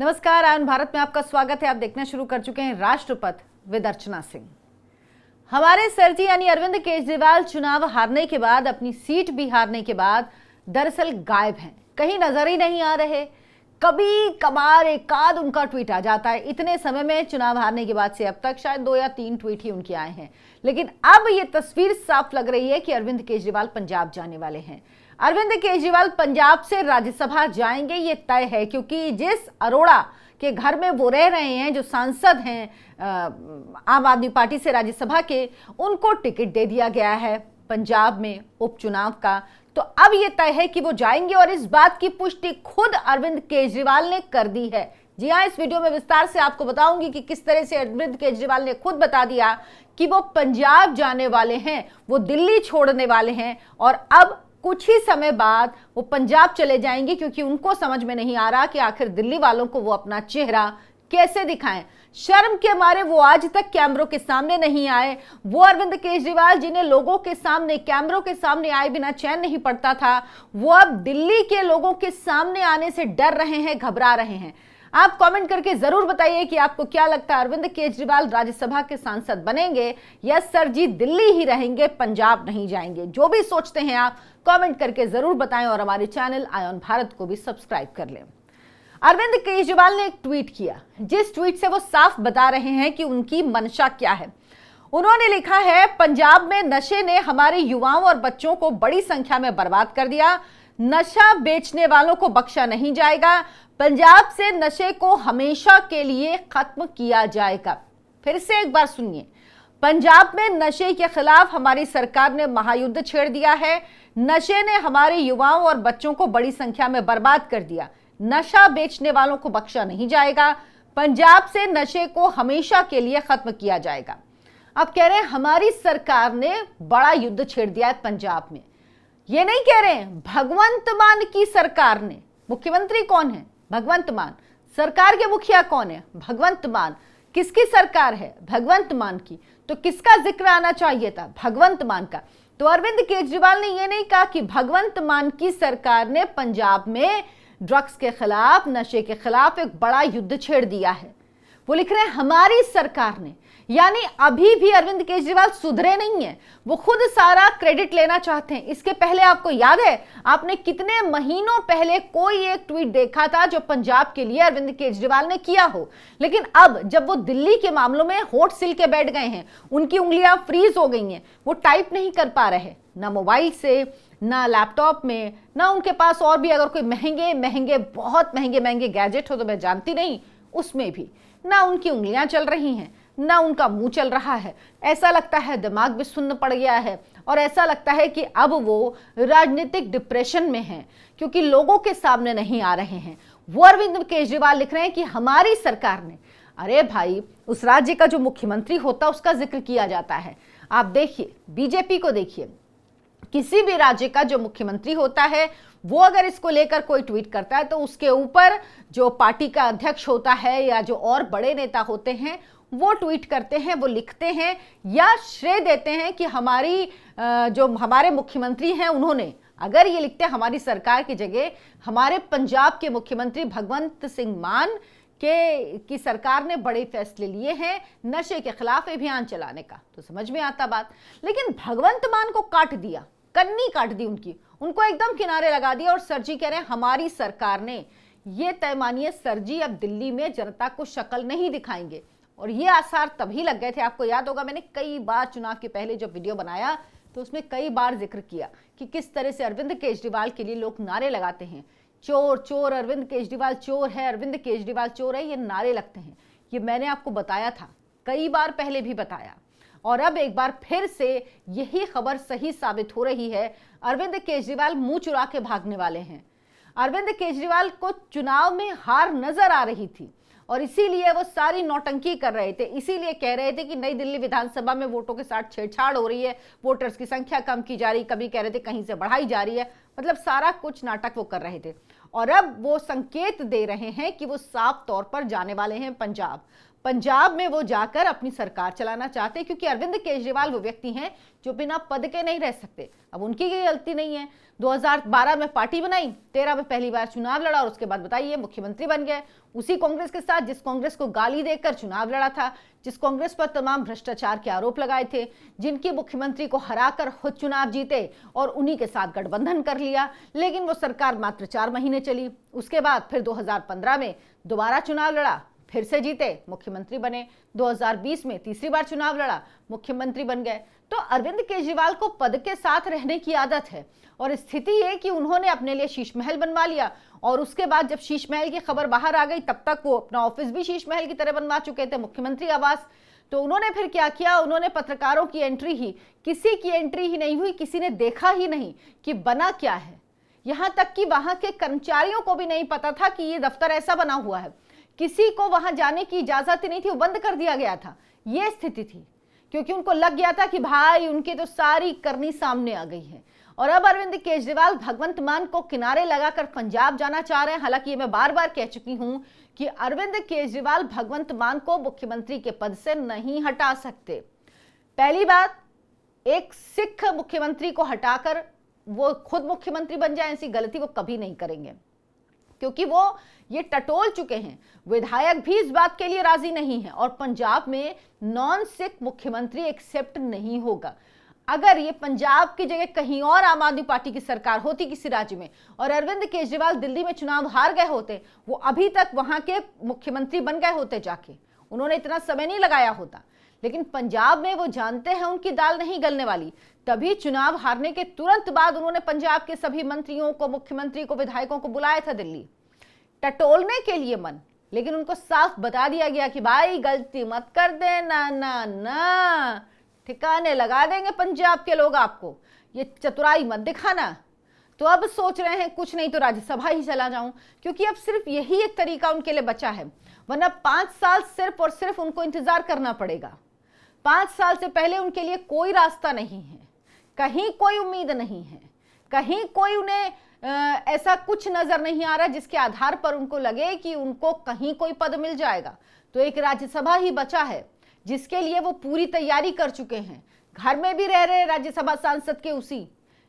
नमस्कार, आयन भारत में आपका स्वागत है। आप देखना शुरू कर चुके हैं राष्ट्रपथ विद अर्चना सिंह। हमारे सर जी यानी अरविंद केजरीवाल चुनाव हारने के बाद, अपनी सीट भी हारने के बाद दरअसल गायब हैं, कहीं नजर ही नहीं आ रहे। कभी कभार एक आध उनका ट्वीट आ जाता है। इतने समय में चुनाव हारने के बाद से अब तक शायद 2 या 3 ट्वीट ही उनके आए हैं। लेकिन अब ये तस्वीर साफ लग रही है कि अरविंद केजरीवाल पंजाब जाने वाले हैं। अरविंद केजरीवाल पंजाब से राज्यसभा जाएंगे, ये तय है, क्योंकि जिस अरोड़ा के घर में वो रह रहे हैं, जो सांसद हैं आम आदमी पार्टी से राज्यसभा के, उनको टिकट दे दिया गया है पंजाब में उपचुनाव का। तो अब ये तय है कि वो जाएंगे और इस बात की पुष्टि खुद अरविंद केजरीवाल ने कर दी है। जी हाँ, इस वीडियो में विस्तार से आपको बताऊंगी कि किस तरह से अरविंद केजरीवाल ने खुद बता दिया कि वो पंजाब जाने वाले हैं, वो दिल्ली छोड़ने वाले हैं और अब कुछ ही समय बाद वो पंजाब चले जाएंगे, क्योंकि उनको समझ में नहीं आ रहा कि आखिर दिल्ली वालों को वो अपना चेहरा कैसे दिखाएं। शर्म के मारे वो आज तक कैमरों के सामने नहीं आए। वो अरविंद केजरीवाल जिन्हें लोगों के सामने, कैमरों के सामने आए बिना चैन नहीं पड़ता था, वो अब दिल्ली के लोगों के सामने आने से डर रहे हैं, घबरा रहे हैं। आप कमेंट करके जरूर बताइए कि आपको क्या लगता है, अरविंद केजरीवाल राज्यसभा के सांसद बनेंगे या सर जी दिल्ली ही रहेंगे, पंजाब नहीं जाएंगे। जो भी सोचते हैं आप कमेंट करके जरूर बताएं और हमारे चैनल आयन भारत को भी सब्सक्राइब कर लें। अरविंद केजरीवाल ने एक ट्वीट किया, जिस ट्वीट से वो साफ बता रहे हैं कि उनकी मंशा क्या है। उन्होंने लिखा है, पंजाब में नशे ने हमारे युवाओं और बच्चों को बड़ी संख्या में बर्बाद कर दिया। नशा बेचने वालों को बख्शा नहीं जाएगा। पंजाब से नशे को हमेशा के लिए खत्म किया जाएगा। फिर से एक बार सुनिए, पंजाब में नशे के खिलाफ हमारी सरकार ने महायुद्ध छेड़ दिया है। नशे ने हमारे युवाओं और बच्चों को बड़ी संख्या में बर्बाद कर दिया। नशा बेचने वालों को बख्शा नहीं जाएगा। पंजाब से नशे को हमेशा के लिए खत्म किया जाएगा। अब कह रहे हैं हमारी सरकार ने बड़ा युद्ध छेड़ दिया है पंजाब में। ये नहीं कह रहे हैं भगवंत मान की सरकार ने। मुख्यमंत्री कौन है? भगवंत मान। सरकार के मुखिया कौन है? भगवंत मान। किसकी सरकार है? भगवंत मान की। तो किसका जिक्र आना चाहिए था? भगवंत मान का। तो अरविंद केजरीवाल ने यह नहीं कहा कि भगवंत मान की सरकार ने पंजाब में ड्रग्स के खिलाफ, नशे के खिलाफ एक बड़ा युद्ध छेड़ दिया है। वो लिख रहे हैं हमारी सरकार ने, यानी अभी भी अरविंद केजरीवाल सुधरे नहीं है। वो खुद सारा क्रेडिट लेना चाहते हैं। इसके पहले आपको याद है, आपने कितने महीनों पहले कोई एक ट्वीट देखा था जो पंजाब के लिए अरविंद केजरीवाल ने किया हो। लेकिन अब जब वो दिल्ली के मामलों में होठ सिल के बैठ गए हैं, उनकी उंगलियां फ्रीज हो गई हैं, वो टाइप नहीं कर पा रहे, ना मोबाइल से, ना लैपटॉप में, ना उनके पास और भी अगर कोई बहुत महंगे गैजेट हो तो मैं जानती नहीं, उसमें भी ना उनकी उंगलियां चल रही हैं, ना उनका मुंह चल रहा है। ऐसा लगता है दिमाग भी सुन्न पड़ गया है और ऐसा लगता है कि अब वो राजनीतिक डिप्रेशन में हैं, क्योंकि लोगों के सामने नहीं आ रहे हैं। वो अरविंद केजरीवाल लिख रहे हैं कि हमारी सरकार ने, अरे भाई, उस राज्य का जो मुख्यमंत्री होता है उसका जिक्र किया जाता है। आप देखिए, बीजेपी को देखिए, किसी भी राज्य का जो मुख्यमंत्री होता है वो अगर इसको लेकर कोई ट्वीट करता है तो उसके ऊपर जो पार्टी का अध्यक्ष होता है या जो और बड़े नेता होते हैं वो ट्वीट करते हैं, वो लिखते हैं या श्रेय देते हैं कि जो हमारे मुख्यमंत्री हैं उन्होंने, अगर ये लिखते हैं हमारी सरकार की जगह हमारे पंजाब के मुख्यमंत्री भगवंत सिंह मान की सरकार ने बड़े फैसले लिए हैं नशे के खिलाफ अभियान चलाने का, तो समझ में आता बात। लेकिन भगवंत मान को काट दिया, कन्नी काट दी उनको एकदम किनारे लगा दिया और सर जी कह रहे हैं हमारी सरकार ने। ये तय मानिए सर जी अब दिल्ली में जनता को शक्ल नहीं दिखाएंगे। और ये आसार तभी लग गए थे, आपको याद होगा मैंने कई बार चुनाव के पहले जब वीडियो बनाया तो उसमें कई बार जिक्र किया कि किस तरह से अरविंद केजरीवाल के लिए लोग नारे लगाते हैं, चोर चोर, अरविंद केजरीवाल चोर है, अरविंद केजरीवाल चोर है, ये नारे लगते हैं। ये मैंने आपको बताया था, कई बार पहले भी बताया, और अब एक बार फिर से यही खबर सही साबित हो रही है। अरविंद केजरीवाल मुंह चुरा के भागने वाले हैं। अरविंद केजरीवाल को चुनाव में हार नजर आ रही थी और इसीलिए वो सारी नौटंकी कर रहे थे, इसीलिए कह रहे थे कि नई दिल्ली विधानसभा में वोटों के साथ छेड़छाड़ हो रही है, वोटर्स की संख्या कम की जा रही, कभी कह रहे थे कहीं से बढ़ाई जा रही है, मतलब सारा कुछ नाटक वो कर रहे थे। और अब वो संकेत दे रहे हैं कि वो साफ तौर पर जाने वाले हैं पंजाब। पंजाब में वो जाकर अपनी सरकार चलाना चाहते हैं, क्योंकि अरविंद केजरीवाल वो व्यक्ति हैं जो बिना पद के नहीं रह सकते। अब उनकी कोई गलती नहीं है, 2012 में पार्टी बनाई, 13 में पहली बार चुनाव लड़ा और उसके बाद बताइए मुख्यमंत्री बन गए, उसी कांग्रेस के साथ जिस कांग्रेस को गाली देकर चुनाव लड़ा था, जिस कांग्रेस पर तमाम भ्रष्टाचार के आरोप लगाए थे, जिनकी मुख्यमंत्री को हराकर खुद चुनाव जीते और उन्हीं के साथ गठबंधन कर लिया। लेकिन वो सरकार मात्र 4 महीने चली, उसके बाद फिर 2015 में दोबारा चुनाव लड़ा, फिर से जीते, मुख्यमंत्री बने, 2020 में तीसरी बार चुनाव लड़ा, मुख्यमंत्री बन गए। तो अरविंद केजरीवाल को पद के साथ रहने की आदत है और स्थिति ये कि उन्होंने अपने लिए शीश महल बनवा लिया और उसके बाद जब शीश महल की खबर बाहर आ गई तब तक वो अपना ऑफिस भी शीश महल की तरह बनवा चुके थे, मुख्यमंत्री आवास। तो उन्होंने फिर क्या किया, उन्होंने पत्रकारों की एंट्री ही, किसी की एंट्री ही नहीं हुई, किसी ने देखा ही नहीं कि बना क्या है। यहां तक कि वहां के कर्मचारियों को भी नहीं पता था कि ये दफ्तर ऐसा बना हुआ है, किसी को वहां जाने की इजाजत ही नहीं थी, वो बंद कर दिया गया था। ये स्थिति थी, क्योंकि उनको लग गया था कि भाई उनकी तो सारी करनी सामने आ गई है। और अब अरविंद केजरीवाल भगवंत मान को किनारे लगाकर पंजाब जाना चाह रहे हैं। हालांकि ये मैं बार बार कह चुकी हूं कि अरविंद केजरीवाल भगवंत मान को मुख्यमंत्री के पद से नहीं हटा सकते। पहली बात, एक सिख मुख्यमंत्री को हटाकर वो खुद मुख्यमंत्री बन जाए, ऐसी गलती वो कभी नहीं करेंगे, क्योंकि वो ये टटोल चुके हैं। विधायक भी इस बात के लिए राजी नहीं है और पंजाब में नॉन सिख मुख्यमंत्री एक्सेप्ट नहीं होगा। अगर ये पंजाब की जगह कहीं और आम आदमी पार्टी की सरकार होती किसी राज्य में और अरविंद केजरीवाल दिल्ली में चुनाव हार गए होते, वो अभी तक वहां के मुख्यमंत्री बन गए होते जाके, उन्होंने इतना समय नहीं लगाया होता। लेकिन पंजाब में वो जानते हैं उनकी दाल नहीं गलने वाली, तभी चुनाव हारने के तुरंत बाद उन्होंने पंजाब के सभी मंत्रियों को, मुख्यमंत्री को, विधायकों को बुलाया था दिल्ली टटोलने के लिए मन। लेकिन उनको साफ बता दिया गया कि भाई गलती मत कर देना, ना ना, ठिकाने लगा देंगे पंजाब के लोग आपको, ये चतुराई मत दिखाना। तो अब सोच रहे हैं कुछ नहीं तो राज्यसभा ही चला जाऊं, क्योंकि अब सिर्फ यही एक तरीका उनके लिए बचा है, वरना 5 साल सिर्फ और सिर्फ उनको इंतजार करना पड़ेगा। 5 साल से पहले उनके लिए कोई रास्ता नहीं है, कहीं कोई उम्मीद नहीं है, कहीं कोई उन्हें ऐसा कुछ नजर नहीं आ रहा जिसके आधार पर उनको लगे कि उनको कहीं कोई पद मिल जाएगा। तो एक राज्यसभा ही बचा है जिसके लिए वो पूरी तैयारी कर चुके हैं। घर में भी रह रहे राज्यसभा सांसद के उसी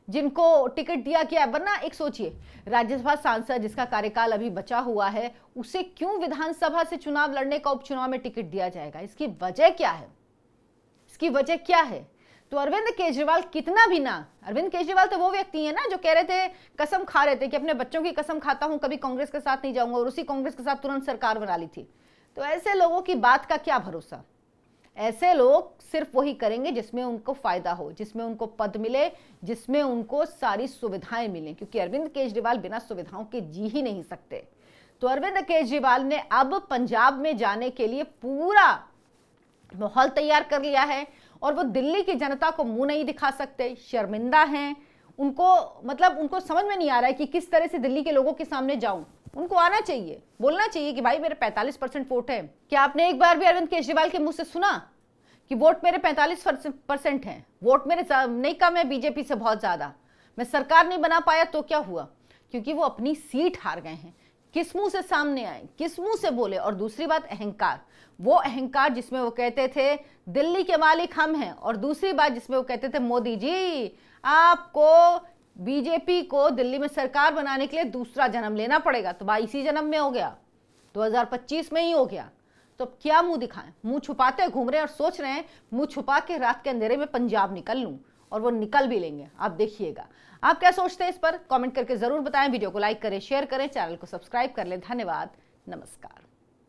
जिनको टिकट दिया गया है। वरना एक सोचिए, राज्यसभा सांसद जिसका कार्यकाल अभी बचा हुआ है, उसे क्यों विधानसभा से चुनाव लड़ने का उपचुनाव में टिकट दिया जाएगा? इसकी वजह क्या है? इसकी वजह क्या है? तो अरविंद केजरीवाल कितना भी ना, अरविंद केजरीवाल तो वो व्यक्ति है ना जो कह रहे थे, कसम खा रहे थे कि अपने बच्चों की कसम खाता हूं कभी कांग्रेस के साथ नहीं जाऊंगा, और उसी कांग्रेस के साथ तुरंत सरकार बना ली थी। तो ऐसे लोगों की बात का क्या भरोसा? ऐसे लोग सिर्फ वही करेंगे जिसमें उनको फायदा हो, जिसमें उनको पद मिले, जिसमें उनको सारी सुविधाएं मिलें, क्योंकि अरविंद केजरीवाल बिना सुविधाओं के जी ही नहीं सकते। तो अरविंद केजरीवाल ने अब पंजाब में जाने के लिए पूरा माहौल तैयार कर लिया है और वो दिल्ली की जनता को मुंह नहीं दिखा सकते, शर्मिंदा हैं। उनको समझ में नहीं आ रहा है कि किस तरह से दिल्ली के लोगों के सामने जाऊं। उनको आना चाहिए, बोलना चाहिए कि भाई मेरे 45% वोट है। क्या आपने एक बार भी अरविंद केजरीवाल के मुंह से सुना कि वोट मेरे 45% हैं, वोट मेरे नहीं कम है बीजेपी से बहुत ज्यादा, मैं सरकार नहीं बना पाया तो क्या हुआ? क्योंकि वो अपनी सीट हार गए हैं। किस मुंह से सामने आए, किस मुंह से बोले? और दूसरी बात अहंकार, वो अहंकार जिसमें वो कहते थे दिल्ली के मालिक हम हैं, और दूसरी बात जिसमें वो कहते थे मोदी जी आपको बीजेपी को दिल्ली में सरकार बनाने के लिए दूसरा जन्म लेना पड़ेगा। तो भाई इसी जन्म में हो गया, 2025 में ही हो गया। तो अब क्या मुंह दिखाएं? मुंह छुपाते घूम रहे हैं और सोच रहे हैं मुंह छुपा के रात के अंधेरे में पंजाब निकल लूं, और वो निकल भी लेंगे, आप देखिएगा। आप क्या सोचते हैं इस पर? कमेंट करके जरूर बताएं। वीडियो को लाइक करें, शेयर करें, चैनल को सब्सक्राइब कर लें। धन्यवाद, नमस्कार।